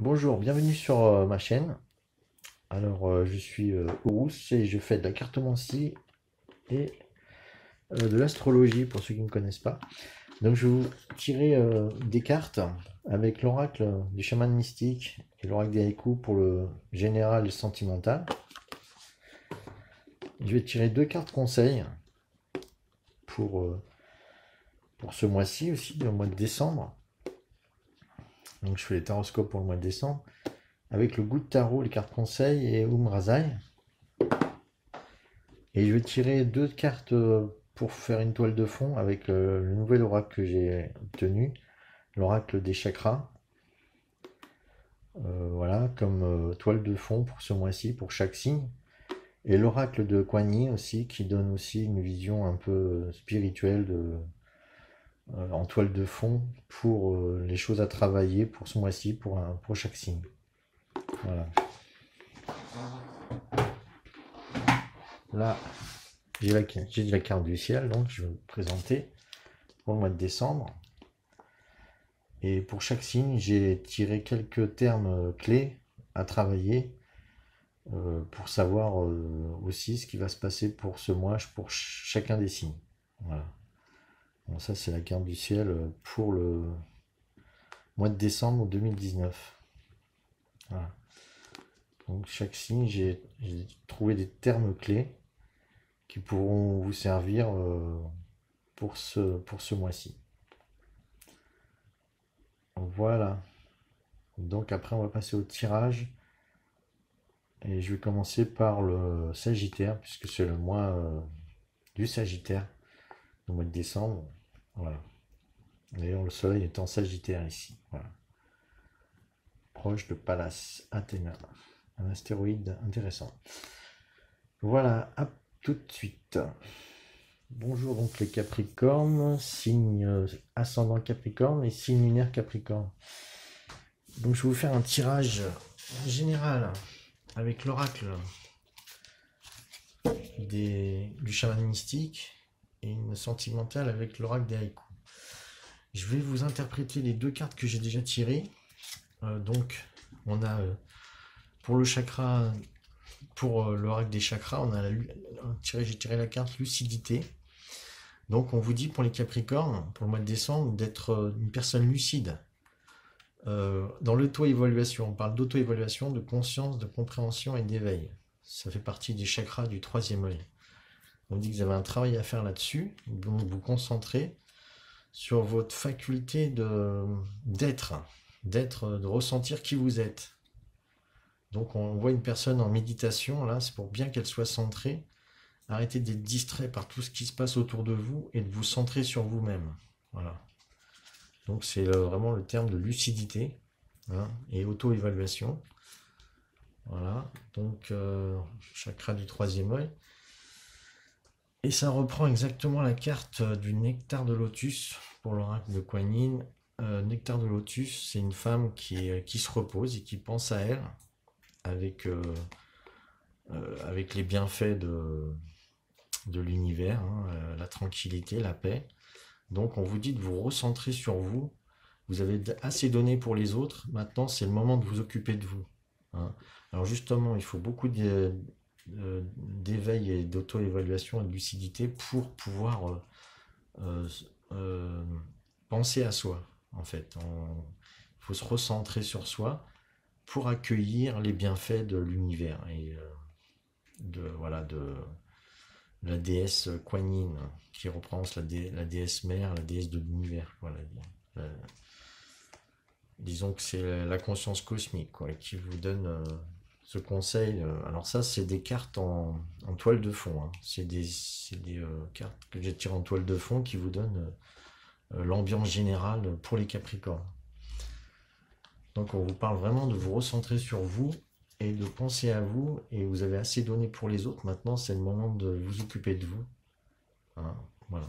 Bonjour, bienvenue sur ma chaîne. Alors, je suis Horus et je fais de la cartomancie et de l'astrologie pour ceux qui ne connaissent pas. Donc, je vais vous tirer des cartes avec l'oracle du chaman mystique et l'oracle des haïkus pour le général et sentimental. Je vais tirer deux cartes conseils pour, euh, pour ce mois-ci aussi, le mois de décembre. Donc, je fais les taroscopes pour le mois de décembre avec le goût de tarot, les cartes conseils et Razai. Et je vais tirer deux cartes pour faire une toile de fond avec le nouvel oracle que j'ai obtenu, l'oracle des chakras. Voilà, comme toile de fond pour ce mois-ci, pour chaque signe. Et l'oracle de Kuan Yin aussi, qui donne aussi une vision un peu spirituelle en toile de fond pour les choses à travailler pour ce mois-ci, pour chaque signe. Voilà. Là, j'ai la carte du ciel, donc je vais vous présenter pour le mois de décembre. Et pour chaque signe, j'ai tiré quelques termes clés à travailler pour savoir aussi ce qui va se passer pour ce mois, pour chacun des signes. Voilà. Bon, ça, c'est la carte du ciel pour le mois de décembre 2019. Voilà. Donc, chaque signe, j'ai trouvé des termes clés qui pourront vous servir pour ce mois-ci. Voilà. Donc, après, on va passer au tirage. Et je vais commencer par le Sagittaire, puisque c'est le mois du Sagittaire, le mois de décembre. Voilà. D'ailleurs, le soleil est en Sagittaire ici. Voilà. Proche de Pallas Athéna. Un astéroïde intéressant. Voilà, à tout de suite. Bonjour donc les Capricornes, signe ascendant Capricorne et signe lunaire Capricorne. Donc je vais vous faire un tirage général avec l'oracle du chaman mystique et une sentimentale avec l'oracle des haïkus. Je vais vous interpréter les deux cartes que j'ai déjà tirées. Donc, on a pour le chakra, pour l'oracle des chakras, j'ai tiré la carte lucidité. Donc, on vous dit pour les Capricornes, pour le mois de décembre, d'être une personne lucide. Dans l'auto-évaluation, on parle d'auto-évaluation, de conscience, de compréhension et d'éveil. Ça fait partie des chakras du troisième œil. On dit que vous avez un travail à faire là-dessus, donc vous concentrez sur votre faculté d'être, de ressentir qui vous êtes. Donc on voit une personne en méditation, là, c'est pour bien qu'elle soit centrée. Arrêtez d'être distrait par tout ce qui se passe autour de vous et de vous centrer sur vous-même. Voilà. Donc c'est vraiment le terme de lucidité hein, et auto-évaluation. Voilà, donc chakra du troisième œil. Et ça reprend exactement la carte du nectar de lotus pour l'oracle de Kuan Yin. Nectar de lotus, c'est une femme qui se repose et qui pense à elle avec les bienfaits de l'univers, hein, la tranquillité, la paix. Donc on vous dit de vous recentrer sur vous. Vous avez assez donné pour les autres. Maintenant, c'est le moment de vous occuper de vous. Hein. Alors justement, il faut beaucoup d'éveil et d'auto-évaluation et de lucidité pour pouvoir penser à soi. En fait, il faut se recentrer sur soi pour accueillir les bienfaits de l'univers et de la déesse Kuan Yin qui représente la déesse mère, la déesse de l'univers. Voilà. Disons que c'est la conscience cosmique quoi, qui vous donne ce conseil. Alors ça, c'est des cartes en toile de fond. Hein. C'est des cartes que j'ai tirées en toile de fond qui vous donnent l'ambiance générale pour les Capricornes. Donc on vous parle vraiment de vous recentrer sur vous et de penser à vous. Et vous avez assez donné pour les autres. Maintenant, c'est le moment de vous occuper de vous. Hein, voilà.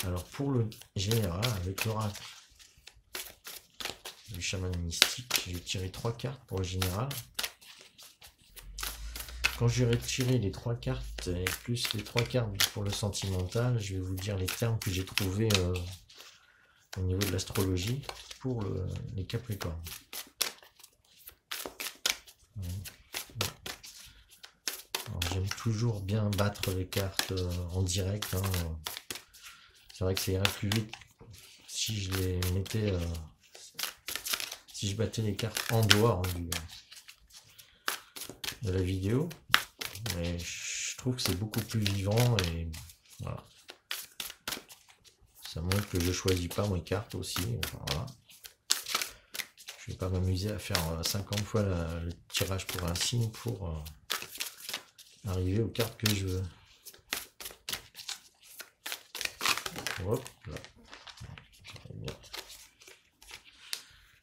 Alors pour le général, avec l'oracle du chaman mystique, j'ai tiré 3 cartes pour le général. Quand j'aurai tiré les 3 cartes et plus les 3 cartes pour le sentimental, je vais vous dire les termes que j'ai trouvés au niveau de l'astrologie. pour les Capricornes. J'aime toujours bien battre les cartes en direct. Hein. C'est vrai que ça irait plus vite si je les mettais, si je battais les cartes en dehors de la vidéo. Mais je trouve que c'est beaucoup plus vivant et voilà. Ça montre que je choisis pas mes cartes aussi. Enfin, voilà. Je vais pas m'amuser à faire 50 fois le tirage pour un signe pour arriver aux cartes que je veux. Hop là. Très bien.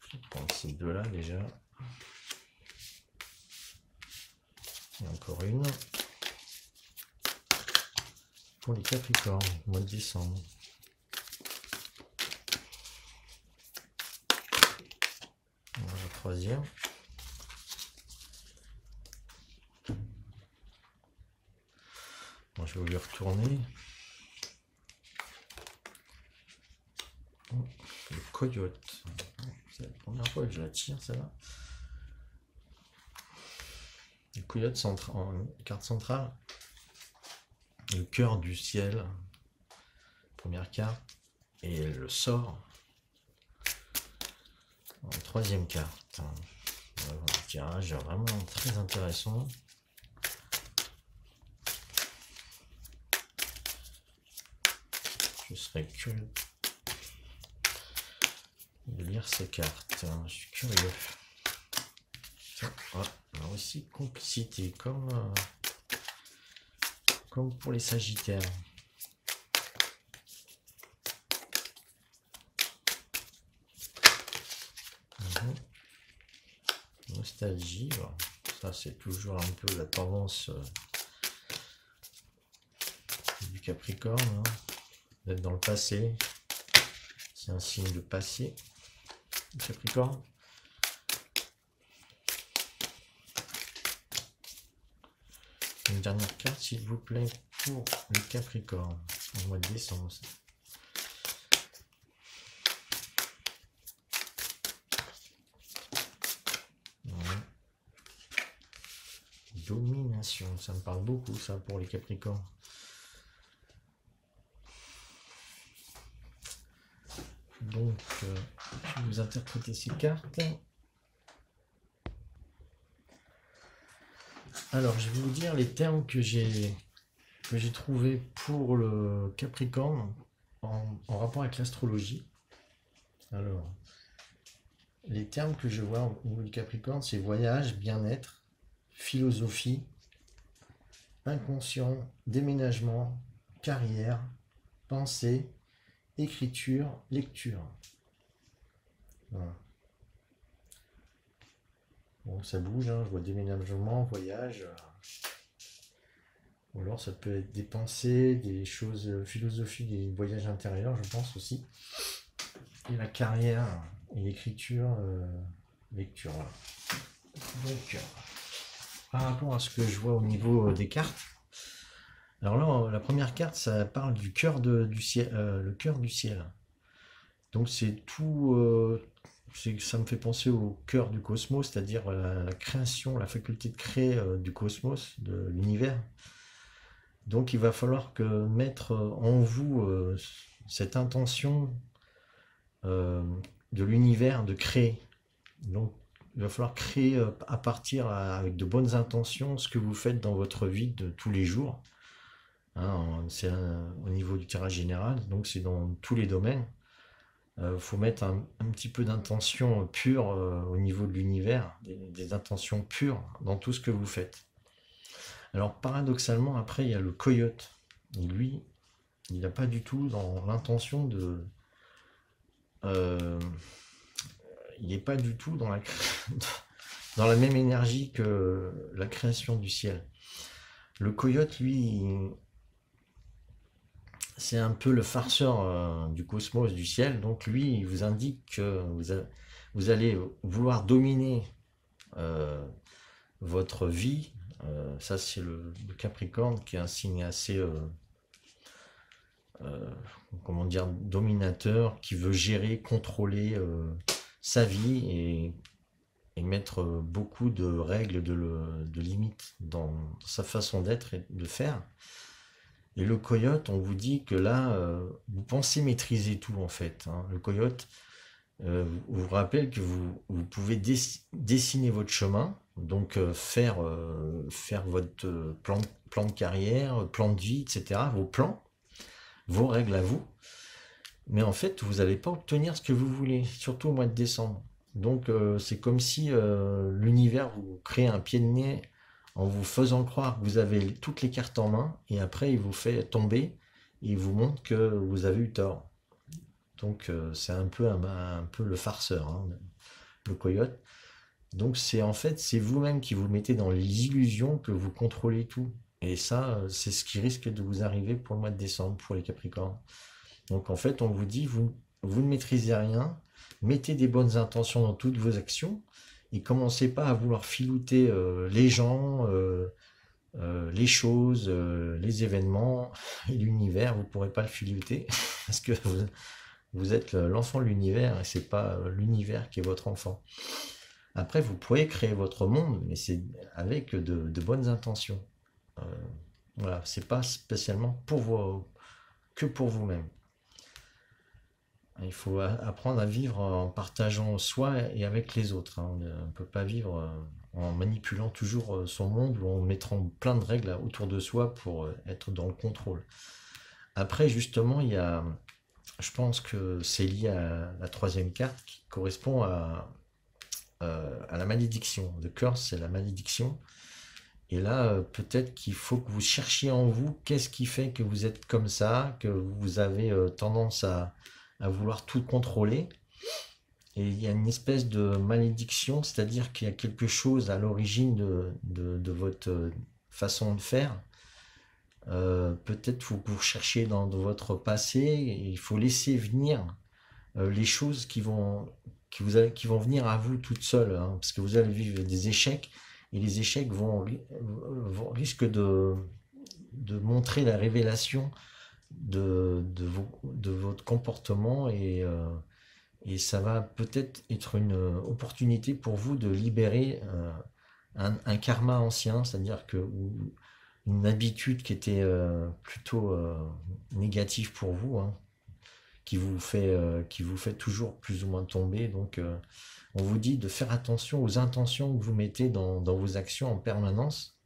Je vais prendre ces deux là déjà. Et encore une. Pour les Capricornes, mois de décembre. Voilà la troisième. Bon, je vais lui retourner. Le coyote. C'est la première fois que je la tire, celle-là. Le coyote en carte centrale. Le cœur du ciel. Première carte. Et le sort. En troisième carte. Un tirage vraiment très intéressant. Je serais curieux de lire ces cartes. Je suis curieux. Voilà. Alors ici, complicité, comme pour les Sagittaires. Nostalgie, bon, ça c'est toujours un peu la tendance du Capricorne, hein, d'être dans le passé. C'est un signe de passé, le Capricorne. Une dernière carte, s'il vous plaît, pour le Capricorne, au mois de décembre. Domination, ça me parle beaucoup ça pour les Capricornes. Donc, je vais vous interpréter ces cartes. Alors, je vais vous dire les termes que j'ai trouvés pour le Capricorne en rapport avec l'astrologie. Alors, les termes que je vois au niveau du Capricorne, c'est voyage, bien-être, philosophie, inconscient, déménagement, carrière, pensée, écriture, lecture. Voilà. Bon, ça bouge, hein, je vois déménagement, voyage. Ou alors ça peut être des pensées, des choses philosophiques, des voyages intérieurs, je pense aussi. Et la carrière et l'écriture, lecture. Voilà. Donc, par rapport à ce que je vois au niveau des cartes, alors là, la première carte, ça parle du cœur du ciel, le cœur du ciel. Donc c'est tout, ça me fait penser au cœur du cosmos, c'est-à-dire la création, la faculté de créer du cosmos, de l'univers. Donc il va falloir mettre en vous cette intention de l'univers de créer. Donc il va falloir créer à partir avec de bonnes intentions ce que vous faites dans votre vie de tous les jours. Hein, c'est au niveau du tirage général, donc c'est dans tous les domaines. Faut mettre un petit peu d'intention pure au niveau de l'univers, des intentions pures dans tout ce que vous faites. Alors paradoxalement, après il y a le coyote. Et lui, il n'a pas du tout dans l'intention de... il n'est pas du tout dans dans la même énergie que la création du ciel. Le coyote, lui, c'est un peu le farceur du cosmos, du ciel. Donc lui, il vous indique que vous allez vouloir dominer votre vie. Ça, c'est le Capricorne, qui est un signe assez comment dire, dominateur, qui veut gérer, contrôler sa vie et mettre beaucoup de règles, de limites dans sa façon d'être et de faire. Et le coyote, on vous dit que là, vous pensez maîtriser tout en fait, hein. Le coyote vous rappelle que vous pouvez dessiner votre chemin, donc faire votre plan de carrière, plan de vie, etc., vos plans, vos règles à vous. Mais en fait, vous n'allez pas obtenir ce que vous voulez, surtout au mois de décembre. Donc c'est comme si l'univers vous crée un pied de nez en vous faisant croire que vous avez toutes les cartes en main, et après il vous fait tomber, et il vous montre que vous avez eu tort. Donc c'est un peu le farceur, hein, le coyote. Donc c'est en fait c'est vous-même qui vous mettez dans l'illusion que vous contrôlez tout. Et ça, c'est ce qui risque de vous arriver pour le mois de décembre, pour les Capricornes. Donc en fait, on vous dit, vous ne maîtrisez rien, mettez des bonnes intentions dans toutes vos actions, et commencez pas à vouloir filouter les gens, les choses, les événements et l'univers. Vous ne pourrez pas le filouter parce que vous êtes l'enfant de l'univers et c'est pas l'univers qui est votre enfant. Après, vous pourrez créer votre monde, mais c'est avec de bonnes intentions. Euh, voilà, c'est pas spécialement pour vous, que pour vous-même. Il faut apprendre à vivre en partageant soi et avec les autres, hein. On ne peut pas vivre en manipulant toujours son monde ou en mettant plein de règles autour de soi pour être dans le contrôle. Après, justement, je pense que c'est lié à la troisième carte qui correspond à la malédiction. The curse, c'est la malédiction. Et là, peut-être qu'il faut que vous cherchiez en vous qu'est-ce qui fait que vous êtes comme ça, que vous avez tendance à vouloir tout contrôler. Et il y a une espèce de malédiction, c'est-à-dire qu'il y a quelque chose à l'origine de votre façon de faire. Peut-être faut que vous recherchiez dans votre passé, et il faut laisser venir les choses qui vont venir à vous toutes seules, hein, parce que vous allez vivre des échecs, et les échecs risquent de montrer la révélation de votre comportement, et ça va peut-être être une opportunité pour vous de libérer un karma ancien, c'est-à-dire que une habitude qui était plutôt négative pour vous, hein, qui vous fait toujours plus ou moins tomber. Donc on vous dit de faire attention aux intentions que vous mettez dans vos actions en permanence,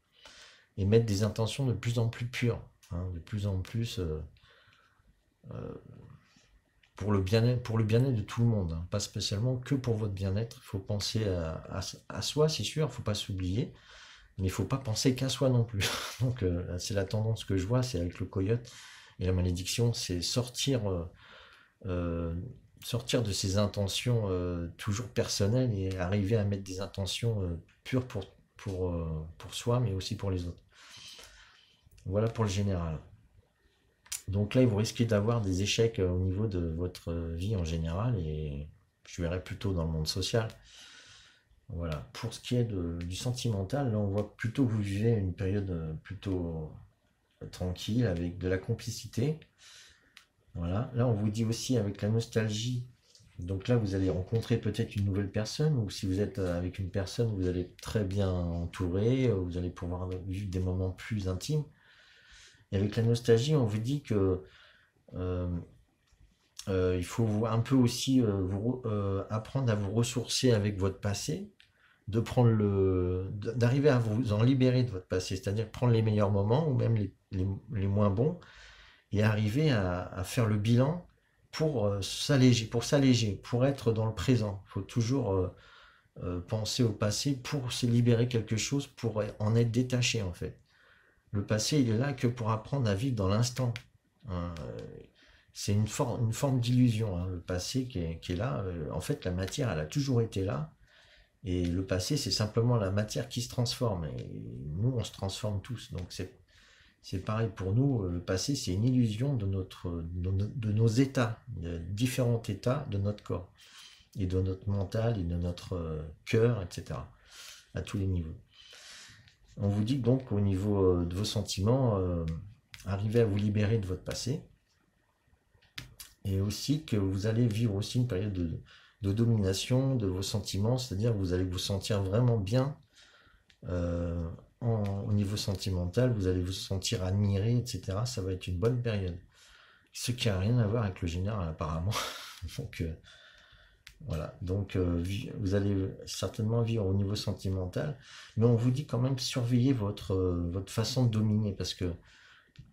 et mettre des intentions de plus en plus pures, hein, de plus en plus pour le bien-être de tout le monde, hein, pas spécialement que pour votre bien-être. Il faut penser à soi, c'est sûr, il ne faut pas s'oublier, mais il ne faut pas penser qu'à soi non plus. Donc c'est la tendance que je vois, c'est avec le coyote et la malédiction, c'est euh, sortir de ses intentions toujours personnelles, et arriver à mettre des intentions pures pour soi, mais aussi pour les autres. Voilà pour le général. Donc là, vous risquez d'avoir des échecs au niveau de votre vie en général, et je verrai plutôt dans le monde social. Voilà. Pour ce qui est du sentimental, là, on voit plutôt que vous vivez une période plutôt tranquille, avec de la complicité. Voilà. Là, on vous dit aussi avec la nostalgie. Donc là, vous allez rencontrer peut-être une nouvelle personne, ou si vous êtes avec une personne, vous allez être très bien entouré, vous allez pouvoir vivre des moments plus intimes. Et avec la nostalgie, on vous dit que euh, il faut un peu aussi apprendre à vous ressourcer avec votre passé, d'arriver à vous en libérer de votre passé, c'est-à-dire prendre les meilleurs moments ou même les moins bons, et arriver à faire le bilan pour s'alléger, pour être dans le présent. Il faut toujours penser au passé pour se libérer quelque chose, pour en être détaché en fait. Le passé, il est là que pour apprendre à vivre dans l'instant, hein. C'est une forme d'illusion, hein, le passé qui est là. En fait, la matière, elle a toujours été là. Et le passé, c'est simplement la matière qui se transforme. Et nous, on se transforme tous. Donc c'est pareil pour nous. Le passé, c'est une illusion de nos états, de différents états de notre corps, et de notre mental, et de notre cœur, etc. À tous les niveaux. On vous dit donc au niveau de vos sentiments, arrivez à vous libérer de votre passé. et aussi que vous allez vivre aussi une période de domination de vos sentiments, c'est-à-dire que vous allez vous sentir vraiment bien euh, au niveau sentimental, vous allez vous sentir admiré, etc. Ça va être une bonne période. Ce qui n'a rien à voir avec le général apparemment. Donc voilà, donc vous allez certainement vivre au niveau sentimental, mais on vous dit quand même surveiller votre façon de dominer, parce que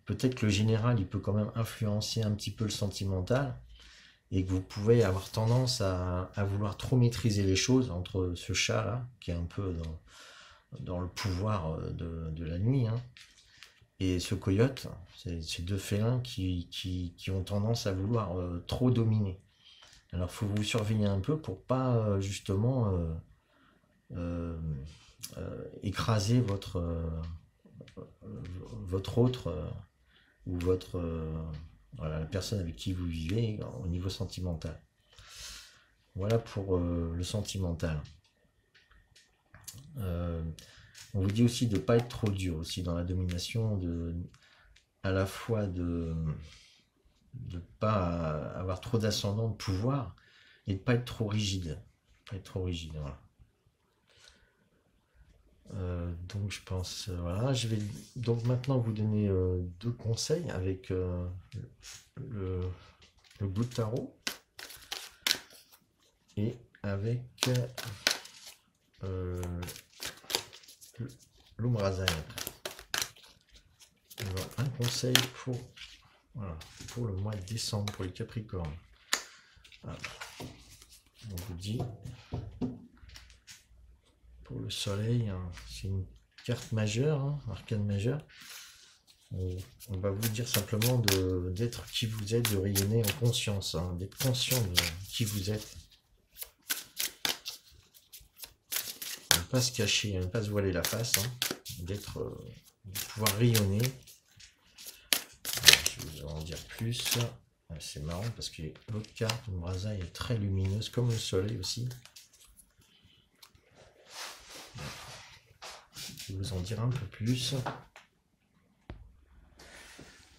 peut-être que le général, il peut quand même influencer un petit peu le sentimental, et que vous pouvez avoir tendance à vouloir trop maîtriser les choses entre ce chat-là, qui est un peu dans le pouvoir de la nuit, hein, et ce coyote, c'est ces deux félins qui ont tendance à vouloir trop dominer. Alors, il faut vous surveiller un peu pour pas justement euh, écraser votre autre ou voilà, la personne avec qui vous vivez au niveau sentimental. Voilà pour le sentimental. Euh, on vous dit aussi de ne pas être trop dur aussi dans la domination, à la fois de ne pas avoir trop d'ascendant de pouvoir et de ne pas être trop rigide. Pas être trop rigide, voilà. Donc je pense, voilà, je vais donc maintenant vous donner deux conseils avec le, le bout de tarot et avec euh, l'Umrazaï. Alors, un conseil voilà, pour le mois de décembre, pour les Capricornes. Alors, on vous dit, pour le soleil, hein, c'est une carte majeure, hein, arcane majeure. On va vous dire simplement d'être qui vous êtes, de rayonner en conscience, hein, d'être conscient de qui vous êtes. Ne pas se cacher, ne pas se voiler la face, hein, de pouvoir rayonner. Alors, je vais vous en dire plus. C'est marrant parce que l'autre carte, Umrazaï, est très lumineuse, comme le soleil aussi. Je vais vous en dire un peu plus.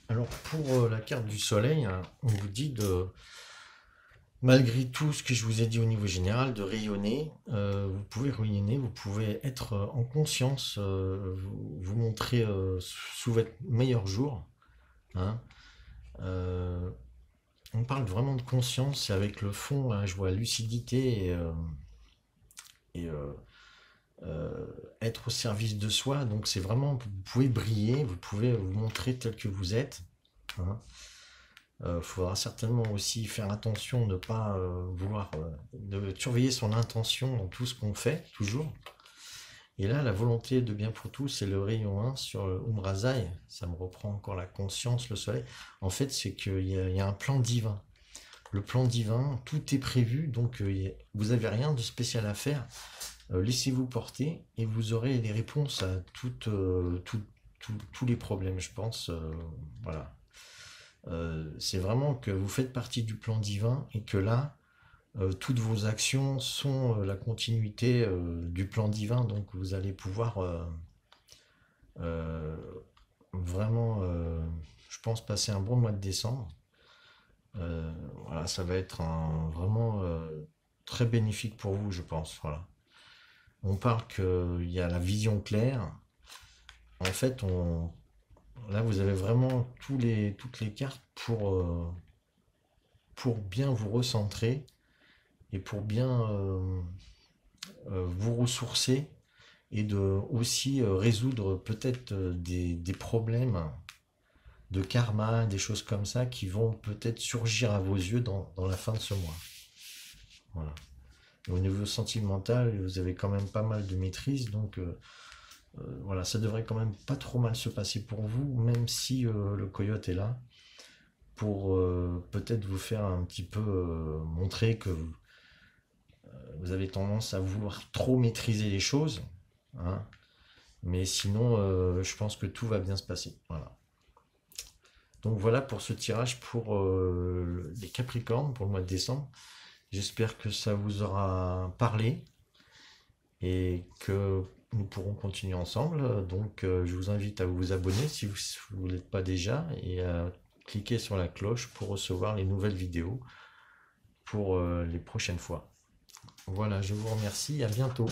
Alors pour la carte du soleil, hein, on vous dit de, malgré tout ce que je vous ai dit au niveau général, de rayonner. Vous pouvez rayonner, vous pouvez être en conscience, vous montrer sous votre meilleur jour. Hein. On parle vraiment de conscience, et avec le fond, hein, je vois lucidité et être au service de soi. Donc c'est vraiment, vous pouvez briller, vous pouvez vous montrer tel que vous êtes. Hein. Faudra certainement aussi faire attention de ne pas vouloir de surveiller son intention dans tout ce qu'on fait, toujours. Et là, la volonté de bien pour tous, c'est le rayon 1 sur le Umrazaï. Ça me reprend encore la conscience, le soleil. En fait, c'est qu'il y a un plan divin. Le plan divin, tout est prévu, donc vous n'avez rien de spécial à faire. Laissez-vous porter et vous aurez les réponses à tous les problèmes, je pense. Voilà. C'est vraiment que vous faites partie du plan divin et que là, toutes vos actions sont la continuité du plan divin, donc vous allez pouvoir euh, vraiment, je pense, passer un bon mois de décembre. Voilà, ça va être vraiment très bénéfique pour vous, je pense. Voilà. On parle qu'il y a la vision claire. En fait, là, vous avez vraiment toutes les cartes pour bien vous recentrer et pour bien vous ressourcer et de aussi résoudre peut-être des problèmes de karma, des choses comme ça qui vont peut-être surgir à vos yeux dans la fin de ce mois. Voilà. Et au niveau sentimental, vous avez quand même pas mal de maîtrise, donc voilà, ça devrait quand même pas trop mal se passer pour vous, même si le coyote est là, pour peut-être vous faire un petit peu montrer que vous avez tendance à vouloir trop maîtriser les choses, hein, mais sinon, je pense que tout va bien se passer. Voilà. Donc voilà pour ce tirage pour les Capricornes pour le mois de décembre. J'espère que ça vous aura parlé et que nous pourrons continuer ensemble. Donc je vous invite à vous abonner si vous ne l'êtes pas déjà et à cliquez sur la cloche pour recevoir les nouvelles vidéos pour les prochaines fois. Voilà, je vous remercie, à bientôt.